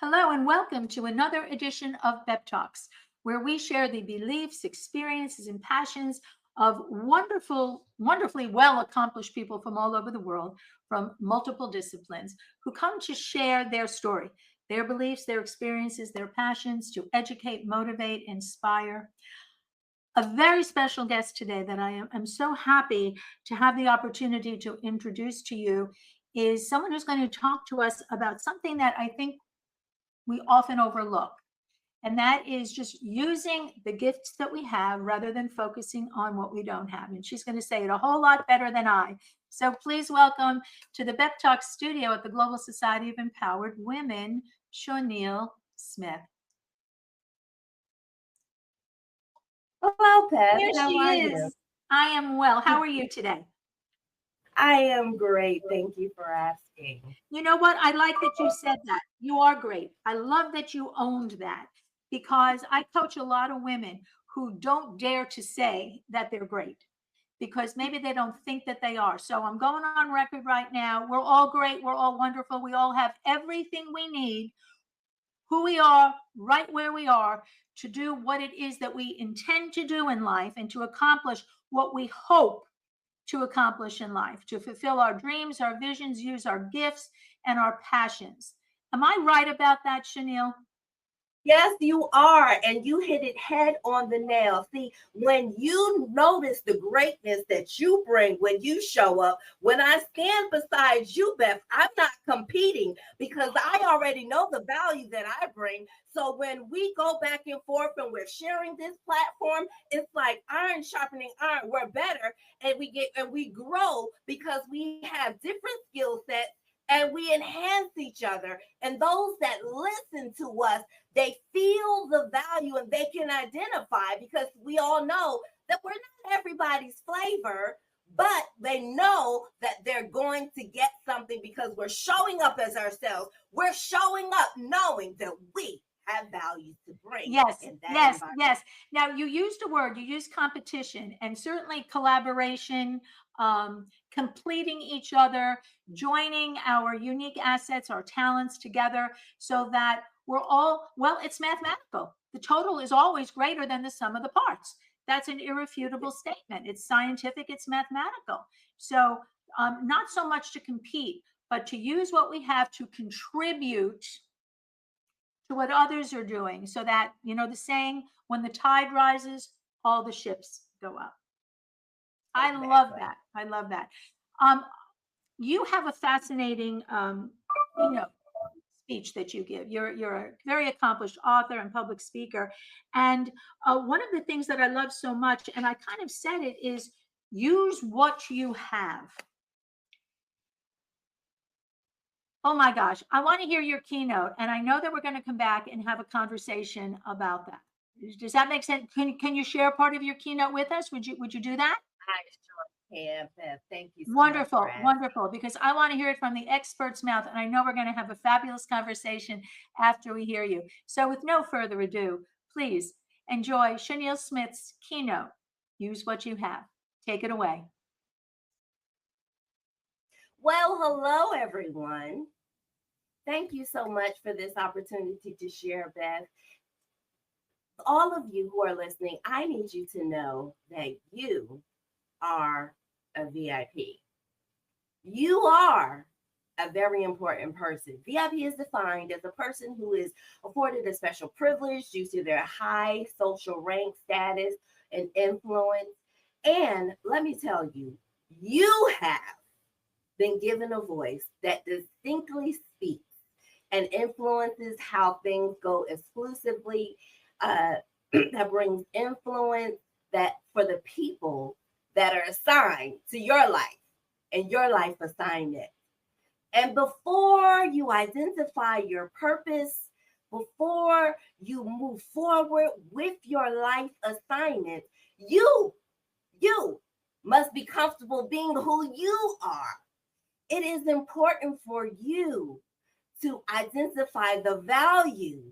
Hello and welcome to another edition of B.E.P Talks, where we share the beliefs, experiences, and passions of wonderfully well accomplished people from all over the world, from multiple disciplines, who come to share their story, their beliefs, their experiences, their passions to educate, motivate, inspire. A very special guest today that I'm so happy to have the opportunity to introduce to you is someone who's going to talk to us about something that I think we often overlook. And that is just using the gifts that we have rather than focusing on what we don't have. And she's going to say it a whole lot better than I. So please welcome to the B.E.P Talk studio at the Global Society of Empowered Women, Shauneille Smith. Hello, Pep. Here How she are is. you? I am well. How are you today? I am great. Thank you for asking. You know what? I like that you said that. You are great. I love that you owned that because I coach a lot of women who don't dare to say that they're great because maybe they don't think that they are. So I'm going on record right now. We're all great. We're all wonderful. We all have everything we need, who we are, right where we are, to do what it is that we intend to do in life and to accomplish what we hope to accomplish in life, to fulfill our dreams, our visions, use our gifts and our passions. Am I right about that, Shauneille? Yes, you are. And you hit it head on the nail. See, when you notice the greatness that you bring when you show up, when I stand beside you, Beth, I'm not competing because I already know the value that I bring. So when we go back and forth and we're sharing this platform, it's like iron sharpening iron. We're better and we grow because we have different skill sets and we enhance each other. And those that listen to us, they feel the value and they can identify because we all know that we're not everybody's flavor, but they know that they're going to get something because we're showing up as ourselves. We're showing up knowing that we have value to bring. Yes. Now you used you used competition and certainly collaboration, completing each other, joining our unique assets, our talents together so that we're all, well, it's mathematical. The total is always greater than the sum of the parts. That's an irrefutable statement. It's scientific, it's mathematical. So, not so much to compete, but to use what we have to contribute to what others are doing so that, you know, the saying, when the tide rises, all the ships go up. Exactly. I love that. Um, you have a fascinating, speech that you give. You're a very accomplished author and public speaker. And one of the things that I love so much, and I kind of said it, is use what you have. Oh my gosh, I want to hear your keynote. And I know that we're going to come back and have a conversation about that. Does that make sense? Can you share part of your keynote with us? Would you do that? I sure can, Beth. Thank you so Wonderful, much. wonderful. Because I want to hear it from the expert's mouth. And I know we're going to have a fabulous conversation after we hear you. So with no further ado, please enjoy Shauneille Smith's keynote. Use what you have. Take it away. Well, hello, everyone. Thank you so much for this opportunity to share, Beth. All of you who are listening, I need you to know that you are a VIP. You are a very important person. VIP is defined as a person who is afforded a special privilege due to their high social rank, status, and influence. And let me tell you, you have been given a voice that distinctly speaks and influences how things go exclusively, that brings influence that for the people that are assigned to your life and your life assignment. And before you identify your purpose, before you move forward with your life assignment, you must be comfortable being who you are. It is important for you to identify the value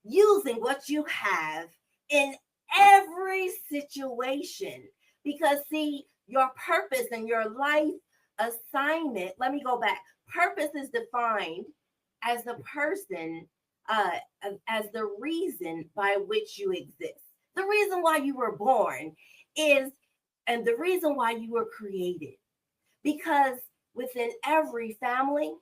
using what you have in every situation. Because, see, your purpose and your life assignment, let me go back. Purpose is defined as the person as the reason by which you exist. The reason why you were born is, and the reason why you were created. Because within every family,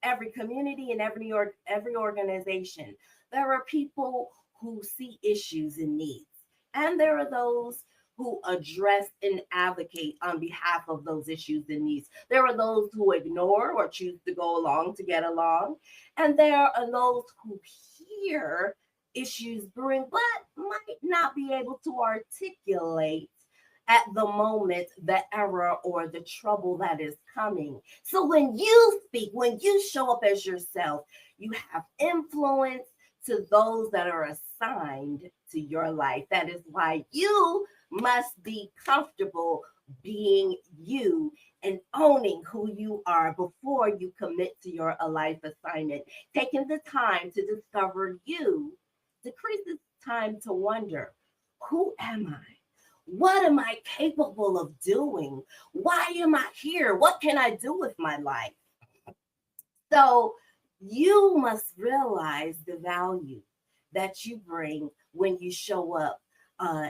every community, and every organization, there are people who see issues and needs, and there are those who address and advocate on behalf of those issues and needs. There are those who ignore or choose to go along to get along, and there are those who hear issues brewing but might not be able to articulate at the moment the error or the trouble that is coming. So when you speak, when you show up as yourself, you have influence to those that are assigned to your life. That is why you must be comfortable being you and owning who you are before you commit to your life assignment. Taking the time to discover you decreases time to wonder, who am I? What am I capable of doing? Why am I here? What can I do with my life? So you must realize the value that you bring when you show up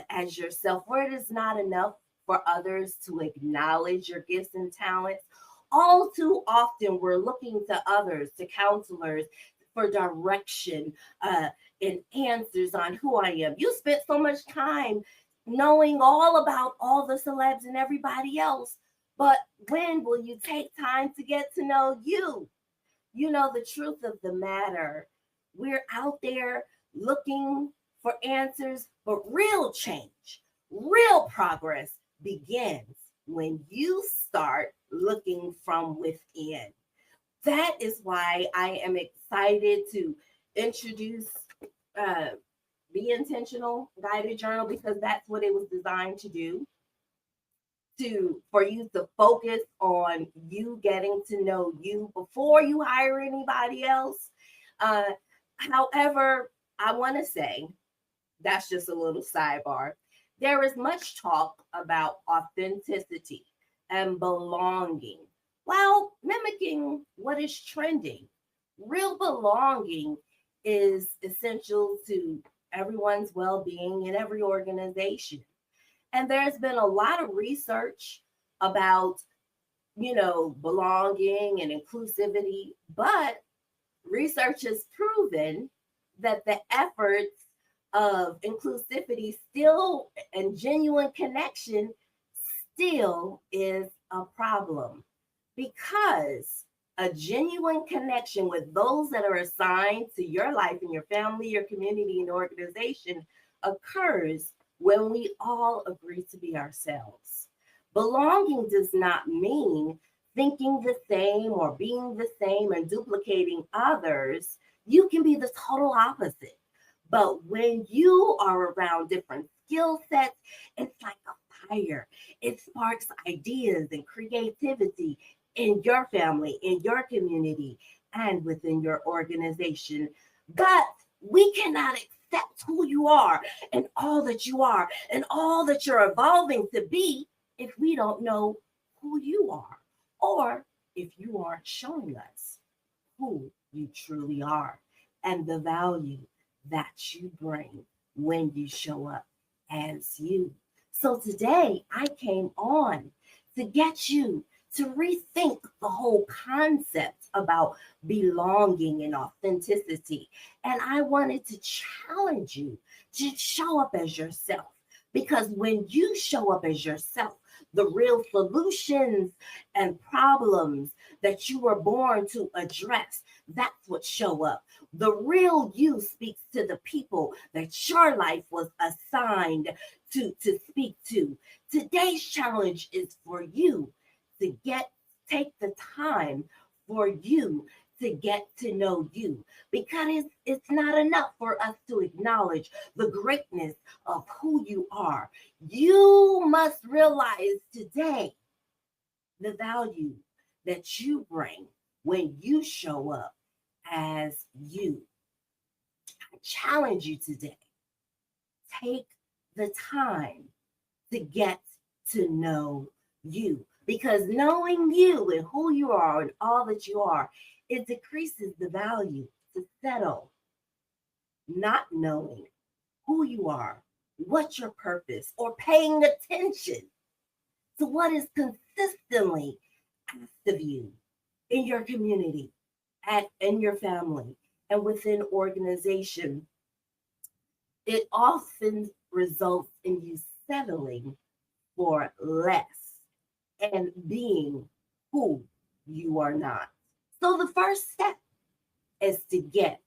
as yourself, where it is not enough for others to acknowledge your gifts and talents. All too often, we're looking to others, to counselors, for direction and answers on who I am. You spent so much time knowing all about all the celebs and everybody else, but when will you take time to get to know you? You know, the truth of the matter, we're out there looking for answers, but real change, real progress begins when you start looking from within. That is why I am excited to introduce uh, Be Intentional Guided Journal, because that's what it was designed to do, to for you to focus on you getting to know you before you hire anybody else. Uh, However, I want to say that's just a little sidebar. There is much talk about authenticity and belonging while mimicking what is trending. Real belonging is essential to everyone's well being in every organization. And there's been a lot of research about, belonging and inclusivity, but research has proven that the efforts of inclusivity still and genuine connection still is a problem, because a genuine connection with those that are assigned to your life and your family, your community, and organization occurs when we all agree to be ourselves. Belonging does not mean thinking the same or being the same and duplicating others. You can be the total opposite. But when you are around different skill sets, it's like a fire. It sparks ideas and creativity in your family, in your community, and within your organization. But we cannot accept who you are and all that you are and all that you're evolving to be if we don't know who you are, or if you aren't showing us who you truly are and the value that you bring when you show up as you. So today I came on to get you to rethink the whole concept about belonging and authenticity. And I wanted to challenge you to show up as yourself. Because when you show up as yourself, the real solutions and problems that you were born to address, that's what show up. The real you speaks to the people that your life was assigned to speak to. Today's challenge is for you to take the time for you to get to know you, because it's not enough for us to acknowledge the greatness of who you are. You must realize today the value that you bring when you show up as you. I challenge you today. Take the time to get to know you, because knowing you and who you are and all that you are, it decreases the value to settle. not knowing who you are, what's your purpose, or paying attention to what is consistently asked of you in your community, in your family, and within organization, it often results in you settling for less and being who you are not. So the first step is to get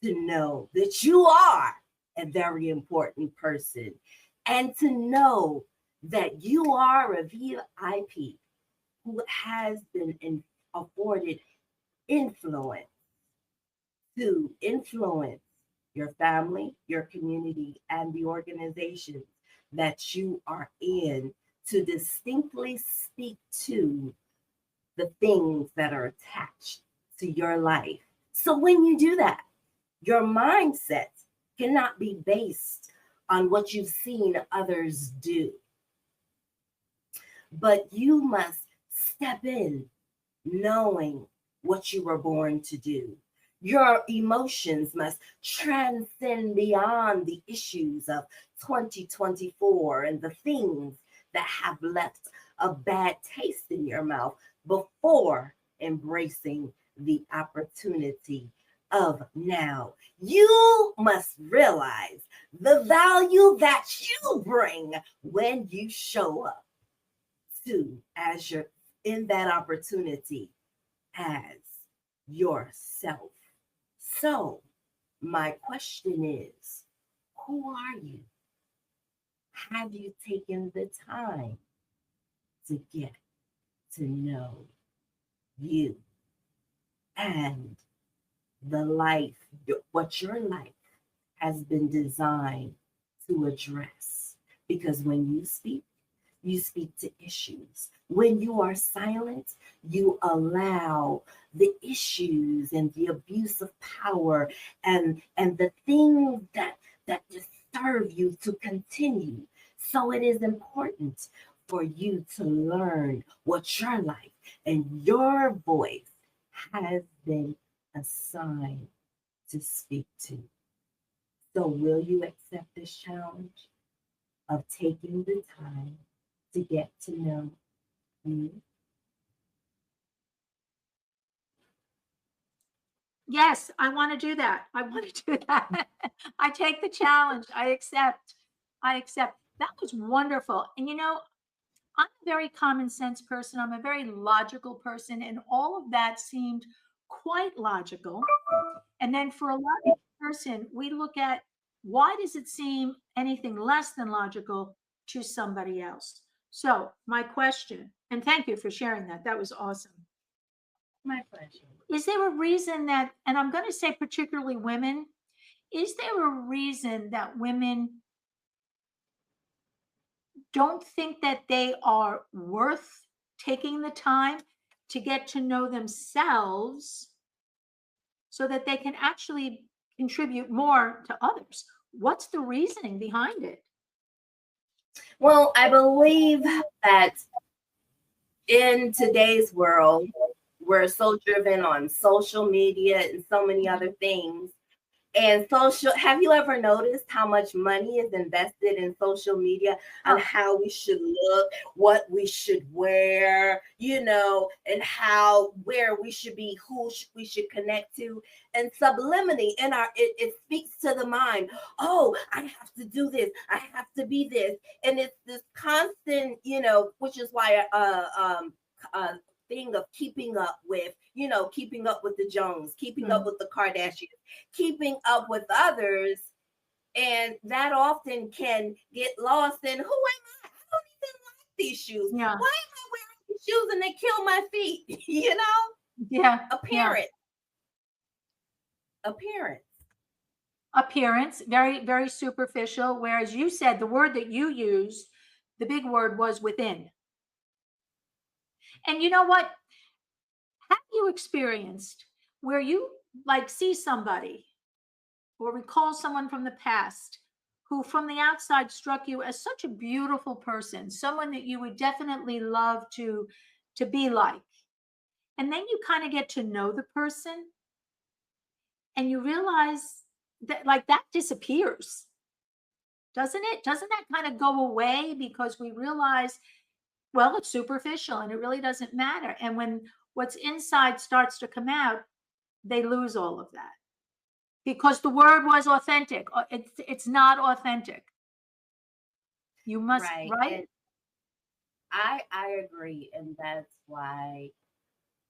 to know that you are a very important person and to know that you are a VIP who has been afforded influence to influence your family, your community, and the organizations that you are in to distinctly speak to the things that are attached to your life. So when you do that, your mindset cannot be based on what you've seen others do, but you must step in knowing what you were born to do. Your emotions must transcend beyond the issues of 2024 and the things that have left a bad taste in your mouth before embracing the opportunity of now. You must realize the value that you bring when you show up to as you're in that opportunity as yourself. So, my question is, who are you? Have you taken the time to get to know you and the life, what your life has been designed to address? Because when you speak to issues. When you are silent, you allow the issues and the abuse of power and the things that disturb you to continue. So it is important for you to learn what your life and your voice has been assigned to speak to. So will you accept this challenge of taking the time to get to know you? Yes, I want to do that. I want to do that. I take the challenge. I accept. I accept. That was wonderful. And I'm a very common sense person. I'm a very logical person, and all of that seemed quite logical. And then for a logical person, we look at why does it seem anything less than logical to somebody else? So, my question, and thank you for sharing that. That was awesome. My pleasure. Is there a reason that, and I'm going to say particularly women, is there a reason that women don't think that they are worth taking the time to get to know themselves so that they can actually contribute more to others? What's the reasoning behind it? Well, I believe that in today's world, we're so driven on social media and so many other things. And social, have you ever noticed how much money is invested in social media on how we should look, what we should wear, and where we should be, we should connect to, and subliminally in it speaks to the mind. Oh, I have to do this. I have to be this, and it's this constant, which is why thing of keeping up with the Jones, keeping up with the Kardashians, keeping up with others. And that often can get lost in who am I? I don't even like these shoes. Yeah. Why am I wearing these shoes and they kill my feet? Yeah. Appearance. Yeah. Appearance, very, very superficial. Whereas you said the word that you used, the big word was within. And you know what? Have you experienced where you like see somebody or recall someone from the past who from the outside struck you as such a beautiful person, someone that you would definitely love to be like? And then you kind of get to know the person and you realize that disappears, doesn't it? Doesn't that kind of go away because we realize, well, it's superficial and it really doesn't matter. And when what's inside starts to come out, they lose all of that because the word was authentic. It's not authentic. You must, Right. right? And I agree. And that's why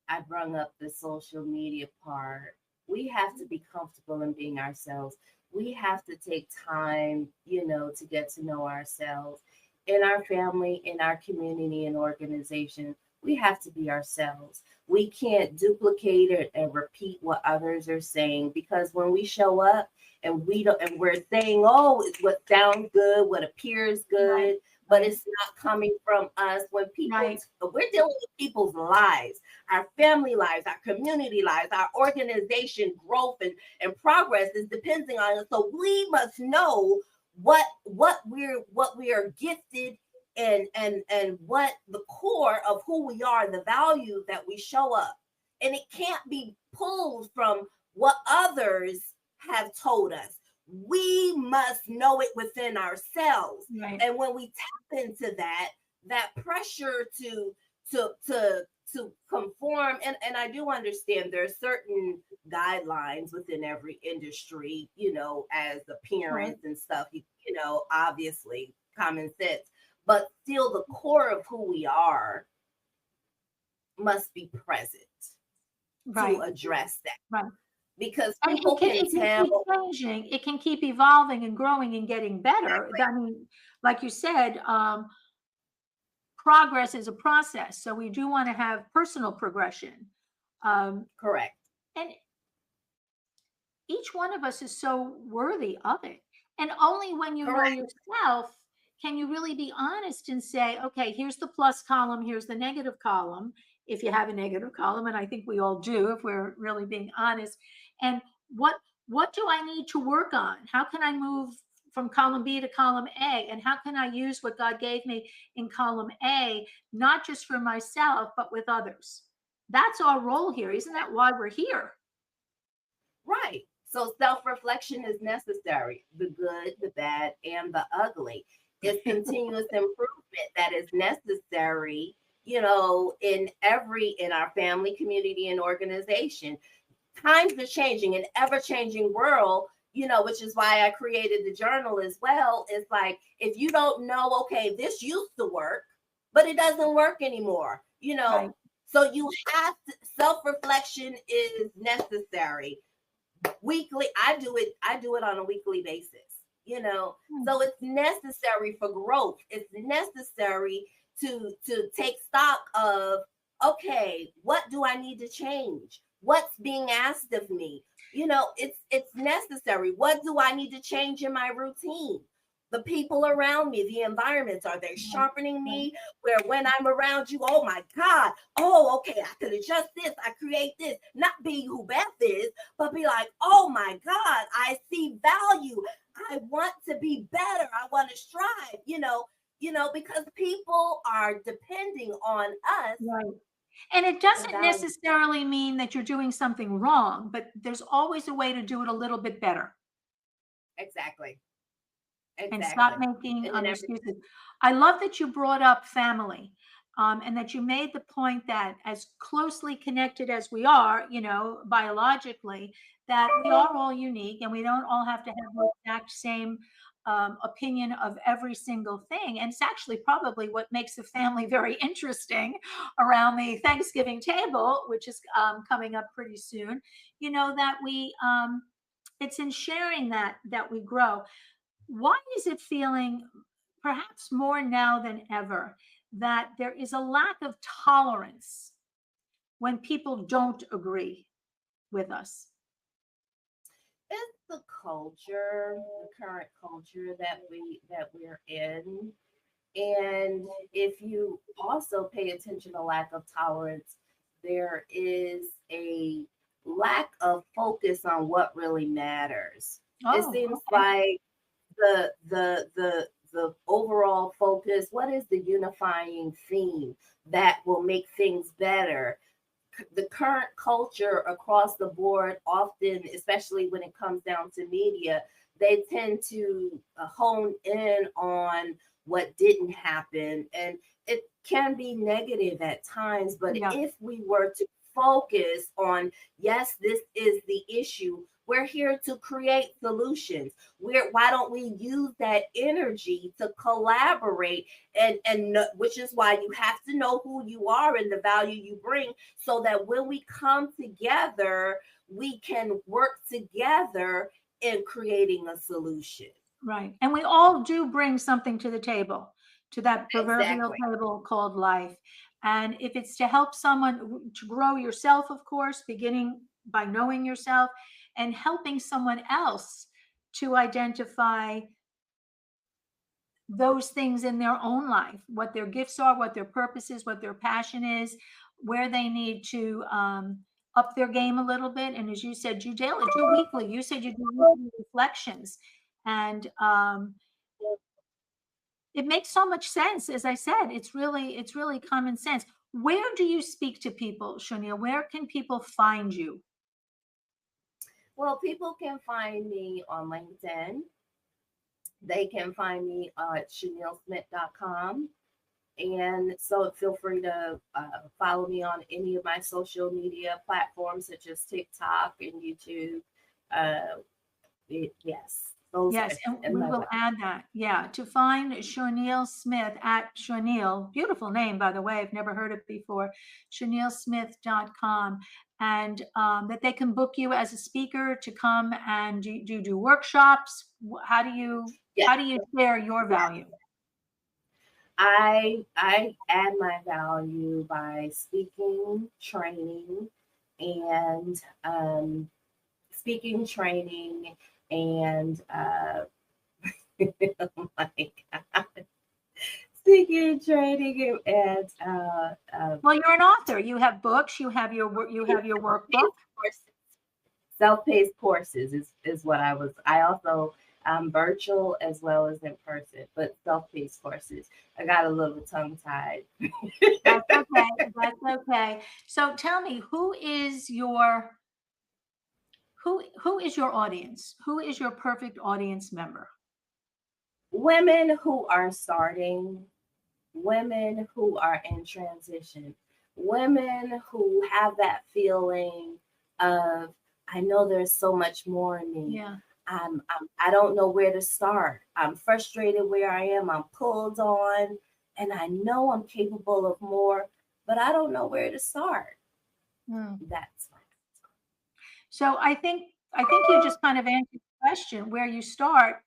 I brung up the social media part. We have to be comfortable in being ourselves. We have to take time, to get to know ourselves in our family, in our community and organization. We have to be ourselves. We can't duplicate it and repeat what others are saying, because when we show up and we don't, and we're saying, oh, it's what sounds good, what appears Right, good, but it's not coming from us. When right, we're dealing with people's lives, our family lives, our community lives, our organization growth and progress is depending on us. So we must know what we are gifted and what the core of who we are, the value that we show up. And it can't be pulled from what others have told us. We must know it within ourselves. right. And when we tap into that pressure to conform, and I do understand there are certain guidelines within every industry, as Sure. appearance and stuff, obviously common sense, but still the core of who we are must be present to Right, address that, right. because And people can it can keep tell. changing. It can keep evolving and growing and getting better. I mean, like you said, progress is a process. So we do want to have personal progression. Um, Correct. and each one of us is so worthy of it. And only when you know Correct. yourself can you really be honest and say, okay, here's the plus column, here's the negative column, if you have a negative column, and I think we all do if we're really being honest. And what what do I need to work on? How can I move from column B to column A? And how can I use what God gave me in column A, not just for myself, but with others? That's our role here. Isn't that why we're here? Right. So self-reflection is necessary, the good, the bad, and the ugly. It's continuous improvement that is necessary, in our family, community, and organization. Times are changing, an ever-changing world, which is why I created the journal as well. It's like, if you don't know, okay, this used to work, but it doesn't work anymore, Right. so you have to, self-reflection is necessary. Weekly, I do it on a weekly basis, Hmm. so it's necessary for growth. It's necessary to take stock of, okay, what do I need to change, what's being asked of me. It's necessary. What do I need to change in my routine? The people around me, the environments, are they Right. sharpening Right. me, where when I'm around you, oh my God, oh, okay, I could adjust this, I create this, not be who Beth is, but be like, oh my God, I see value. I want to be better. I want to strive, because people are depending on us Right. And it for doesn't value. necessarily mean that you're doing something wrong, but there's always a way to do it a little bit better Exactly. and stop Exactly. making And then excuses. I love that you brought up family, and that you made the point that as closely connected as we are, biologically, that we are all unique and we don't all have to have the exact same opinion of every single thing. And it's actually probably what makes a family very interesting around the Thanksgiving table, which is coming up pretty soon. That it's in sharing that we grow. Why is it feeling perhaps more now than ever that there is a lack of tolerance when people don't agree with us? it's the culture, the current culture that we're in. And if you also pay attention to lack of tolerance, there is a lack of focus on what really matters. It Oh, seems okay. like the overall focus, what is the unifying theme that will make things better? the current culture across the board, often, especially when it comes down to media, they tend to hone in on what didn't happen. And it can be negative at times. But Yeah. if we were to focus on, yes, this is the issue, we're here to create solutions. Why don't we use that energy to collaborate, and which is why you have to know who you are and the value you bring, so that when we come together, we can work together in creating a solution. Right. And we all do bring something to the table, to that proverbial Exactly. table called life. And if it's to help someone to grow yourself, of course, beginning by knowing yourself and helping someone else to identify those things in their own life, what their gifts are, what their purpose is, what their passion is, where they need to up their game a little bit. And as you said, you daily, do weekly. You said you do weekly reflections, and it makes so much sense. As I said, it's really common sense. Where do you speak to people, Shauneille? Where can people find you? Well, people can find me on LinkedIn. They can find me at ShauneilleSmith.com. And so feel free to follow me on any of my social media platforms, such as TikTok and YouTube. Uh, yes, those Yes, and and we my will web. add that. Yeah, to find Shauneille Smith at Shauneille, beautiful name, by the way, I've never heard it before, ShauneilleSmith.com, and that they can book you as a speaker to come and do workshops. Yeah, How do you share your value? I add my value by speaking, training, and speaking, training, and oh my God. Speaking, training, and Well, you're an author. You have books. You have your workbook. self-paced courses is what I also virtual as well as in person, but self-paced courses. I got a little tongue tied. That's okay. That's okay. So tell me, who is your audience? Who is your perfect audience member? Women who are starting, women who are in transition, women who have that feeling of, I know there's so much more in me. Yeah. I don't know where to start. I'm frustrated where I am. I'm pulled on, and I know I'm capable of more, but I don't know where to start. Hmm. That's fine. So I think you just kind of answered the question. Where you start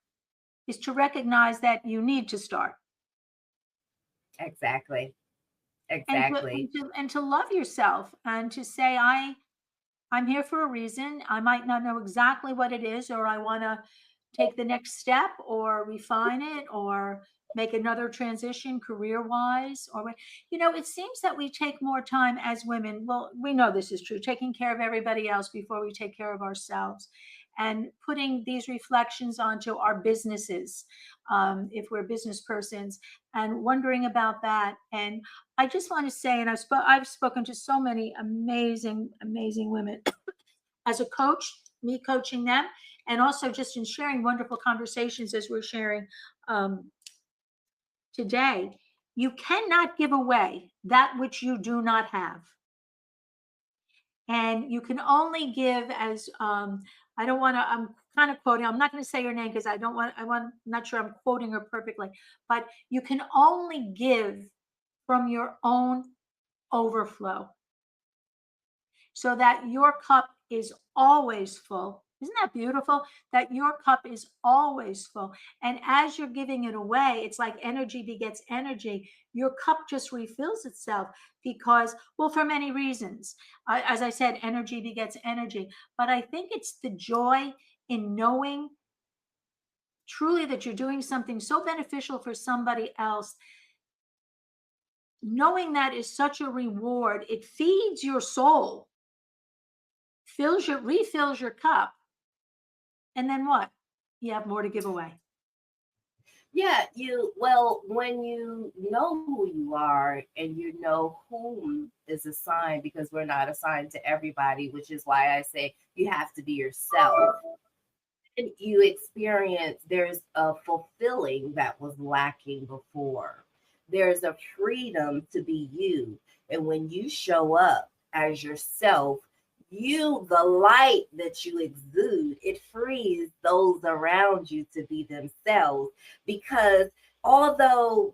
is to recognize that you need to start, Exactly. and Exactly. to love yourself, and to say I'm here for a reason. I might not know exactly what it is, or I want to take the next step or refine it or make another transition career wise. It seems that we take more time as women. Well, we know this is true, taking care of everybody else before we take care of ourselves, and putting these reflections onto our businesses, if we're business persons, and wondering about that. And I just want to say, and I've spoken to so many amazing, amazing women as a coach, me coaching them, and also just in sharing wonderful conversations as we're sharing um, today. You cannot give away that which you do not have, and you can only give as I don't want to. I'm kind of quoting. I'm not going to say your name because I don't want. I'm not sure I'm quoting her perfectly, but you can only give from your own overflow, so that your cup is always full. Isn't that beautiful? That your cup is always full. And as you're giving it away, it's like energy begets energy. Your cup just refills itself because, well, for many reasons. As I said, energy begets energy. But I think it's the joy in knowing truly that you're doing something so beneficial for somebody else. Knowing that is such a reward. It feeds your soul, refills your cup, and then what? You have more to give away. Yeah, well, when you know who you are and you know whom is assigned, because we're not assigned to everybody, which is why I say you have to be yourself. And you experience there's a fulfilling that was lacking before. There's a freedom to be you. And when you show up as yourself, the light that you exude, it frees those around you to be themselves. Because although,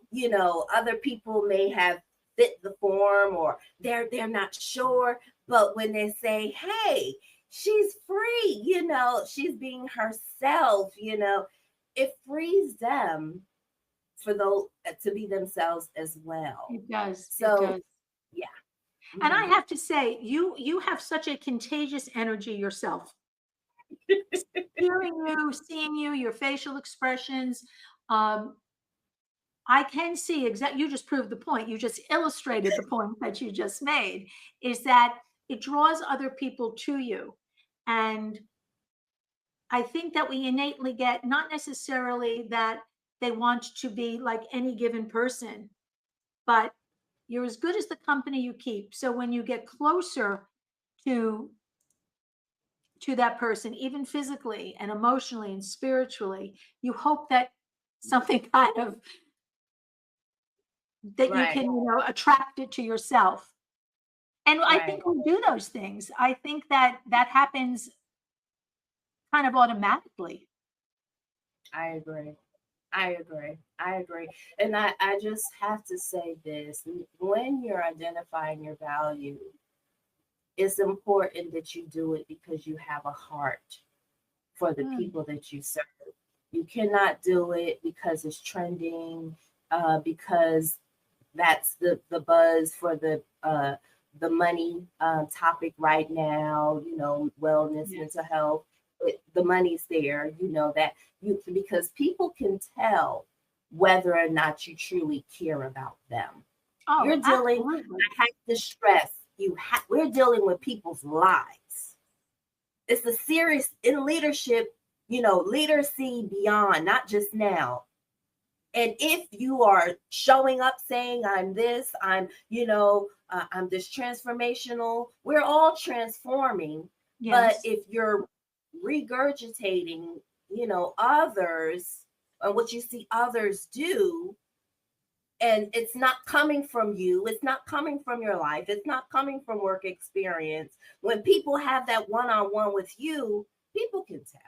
other people may have fit the form, or they're not sure, but when they say, hey, she's free, she's being herself, it frees them for those to be themselves as well. It does. It So does. yeah. And I Mhm. have to say, you have such a contagious energy yourself. Hearing you, seeing you, your facial expressions, um, I can see exactly. You just proved the point. You just illustrated the point that you just made. Is that it draws other people to you, and I think that we innately get not necessarily that they want to be like any given person, but you're as good as the company you keep. So when you get closer to that person, even physically and emotionally and spiritually, you hope that something kind of that you Right, can, attract it to yourself. And I right. think we do those things. I think that that happens kind of automatically. I agree. I agree. And I just have to say this: when you're identifying your value, it's important that you do it because you have a heart for the Mm, people that you serve. You cannot do it because it's trending, because that's the buzz for the money topic right now. Wellness, yes. mental health. The money's there. That you, because people can tell whether or not you truly care about them. You're Oh, dealing. absolutely. I have to stress. We're dealing with people's lives. It's a serious in leadership. Leaders see beyond, not just now. And if you are showing up saying I'm this, I'm this transformational, we're all transforming. But Yes. if you're regurgitating, others, and what you see others do, and it's not coming from you, it's not coming from your life, it's not coming from work experience. When people have that one-on-one with you, people can tell.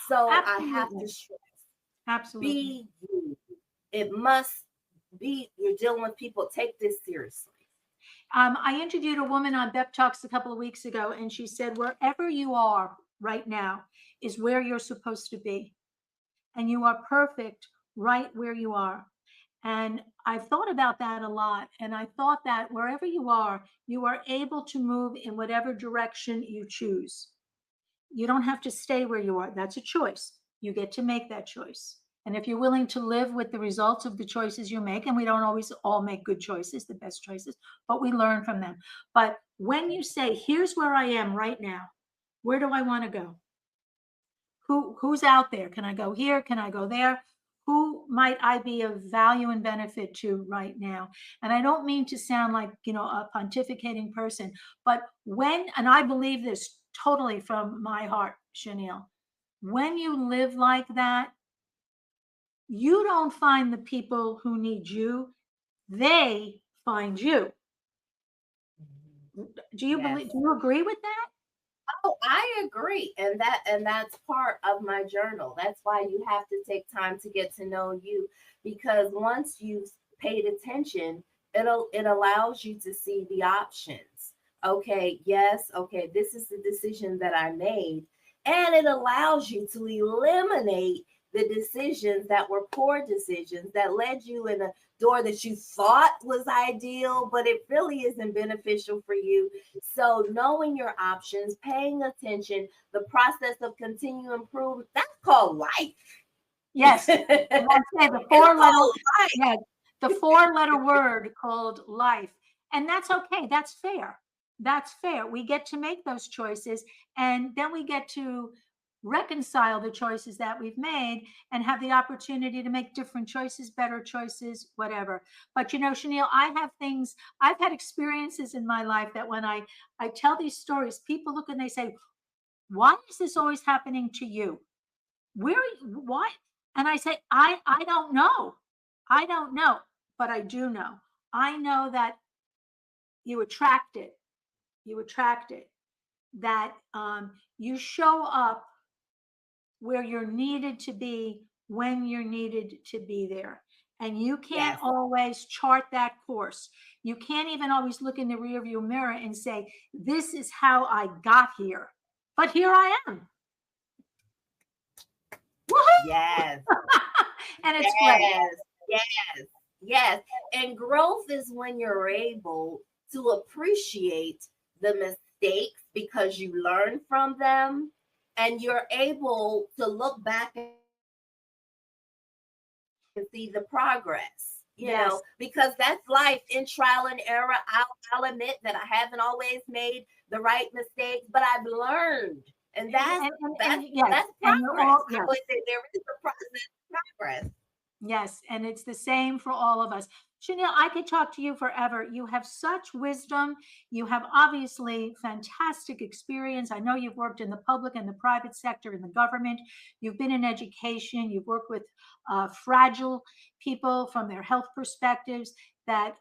So I have to Absolutely. stress, Absolutely. be you. It must be, you're dealing with people, take this seriously. I interviewed a woman on B.E.P Talks a couple of weeks ago, and she said, wherever you are right now is where you're supposed to be. And you are perfect right where you are. And I've thought about that a lot. And I thought that wherever you are able to move in whatever direction you choose. You don't have to stay where you are. That's a choice. You get to make that choice. And if you're willing to live with the results of the choices you make, and we don't always all make good choices, the best choices, but we learn from them. But when you say, here's where I am right now, where do I want to go? Who's out there? Can I go here? Can I go there? Who might I be of value and benefit to right now? And I don't mean to sound like, a pontificating person, but and I believe this totally from my heart, Shauneille, when you live like that, you don't find the people who need you, they find you. Yes. Do you agree with that? Oh, I agree. And that's part of my journal. That's why you have to take time to get to know you, because once you've paid attention, it allows you to see the options. Okay, yes, okay, this is the decision that I made. And it allows you to eliminate the decisions that were poor decisions that led you in a door that you thought was ideal, but it really isn't beneficial for you. So knowing your options, paying attention, the process of continuing improvement, that's called life. Yes. And It's I say the four letter, called life. yeah, the four-letter word called life. And that's okay. That's fair. That's fair. We get to make those choices. And then we get to reconcile the choices that we've made and have the opportunity to make different choices, better choices, whatever. But Shauneille, I've had experiences in my life that when I tell these stories, people look and they say, why is this always happening to you? Why? And I say, I don't know. I don't know, but I do know. I know that you attract it. You attract it. That you show up where you're needed to be when you're needed to be there. And you can't Yes. always chart that course. You can't even always look in the rearview mirror and say, this is how I got here. But here I am. Woohoo! Yes. And it's great. Yes. Yes. And growth is when you're able to appreciate the mistakes because you learn from them, and you're able to look back and see the progress, Yes. because that's life in trial and error. I'll admit that I haven't always made the right mistakes, but I've learned. And that's yes, and you're progress. all, I yes. always say there is a process of progress. Yes, and it's the same for all of us. Shauneille, I could talk to you forever. You have such wisdom. You have obviously fantastic experience. I know you've worked in the public and the private sector, in the government. You've been in education. You've worked with fragile people from their health perspectives. That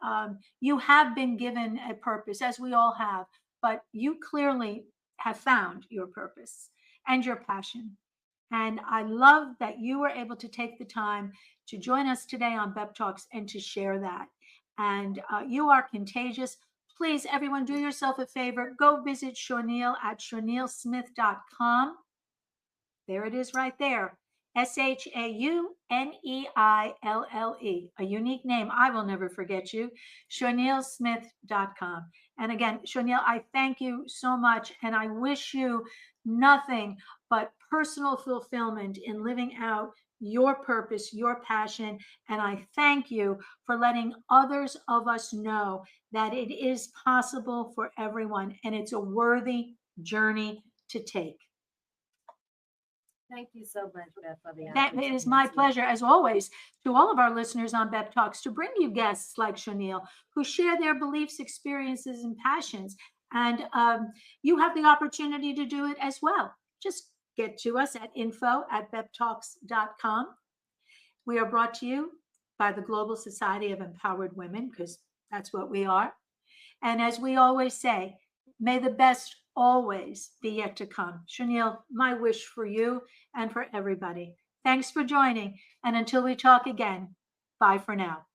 you have been given a purpose, as we all have, but you clearly have found your purpose and your passion. And I love that you were able to take the time to join us today on B.E.P Talks and to share that. And you are contagious. Please, everyone, do yourself a favor. Go visit Shauneille at shauneillesmith.com. There it is right there. SHAUNEILLE, a unique name. I will never forget you. Shauneillesmith.com. And again, Shauneille, I thank you so much. And I wish you nothing but personal fulfillment in living out your purpose, your passion. And I thank you for letting others of us know that it is possible for everyone and it's a worthy journey to take. Thank you so much, Beth, for the That it is my opportunity. pleasure, as always, to all of our listeners on B.E.P Talks to bring you guests like Shauneille who share their beliefs, experiences, and passions. And you have the opportunity to do it as well. Just get to us at info@beptalks.com. We are brought to you by the Global Society of Empowered Women, because that's what we are. And as we always say, may the best always be yet to come. Shauneille, my wish for you and for everybody. Thanks for joining. And until we talk again, bye for now.